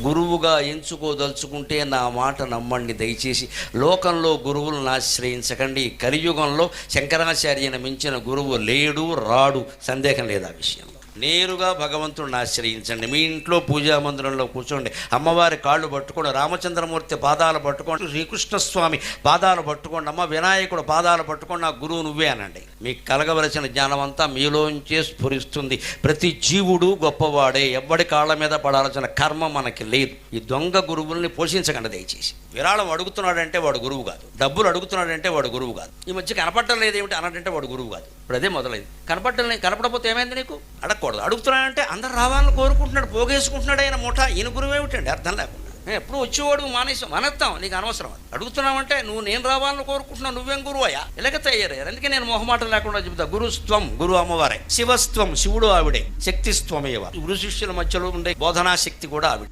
గురువుగా ఎంచుకోదలుచుకుంటే నా మాట నమ్మండి దయచేసి. లోకంలో గురువులను ఆశ్రయించకండి. కలియుగంలో శంకరాచార్యను మించిన గురువు లేడు, రాడు, సందేహం లేదు ఆ విషయంలో. నేరుగా భగవంతుడిని ఆశ్రయించండి. మీ ఇంట్లో పూజా మందిరంలో కూర్చోండి, అమ్మవారి కాళ్ళు పట్టుకోండి, రామచంద్రమూర్తి పాదాలు పట్టుకోండి, శ్రీకృష్ణస్వామి పాదాలు పట్టుకోండి, అమ్మ వినాయకుడు పాదాలు పట్టుకోండి, నా గురువు నువ్వే అనండి. మీకు కలగవలసిన జ్ఞానం అంతా మీలోంచే స్ఫురిస్తుంది. ప్రతి జీవుడు గొప్పవాడే, ఎవ్వడి కాళ్ళ మీద పడాల్సిన కర్మ మనకి లేదు. ఈ దొంగ గురువుల్ని పోషించకండి దయచేసి. విరాళం అడుగుతున్నాడంటే వాడు గురువు కాదు, డబ్బులు అడుగుతున్నాడంటే వాడు గురువు కాదు, ఈ మధ్య కనపడటం లేదు ఏమిటి అన్నట్టంటే వాడు గురువు కాదు. ఇప్పుడు అదే మొదలైంది. కనపడకపోతే ఏమైంది నీకు? అడగకూడదు. అడుగుతున్నాడంటే అందరు రావాలని కోరుకుంటున్నాడు, పోగేసుకుంటున్నాడు ఆయన ముఠా. ఈయన గురువు ఏమిటండి అర్థం లేకుండా. ఎప్పుడు వచ్చేవాడు మానేస్తాం, నీకు అనవసరం. అడుగుతున్నావంటే నువ్వు నేను రావాలని కోరుకుంటున్నావు, నువ్వేం గురువు అయ్యా? ఇలాగ తయారయ్యారు. అందుకే నేను మొహమాటం లేకుండా చెబుతా. గురుస్త్వం, గురు అమ్మవారే. శివస్త్వం, శివుడు ఆవిడే. శక్తిస్త్వమేవ. గురు శిష్యుల మధ్యలో ఉండే బోధనా శక్తి కూడా ఆవిడ.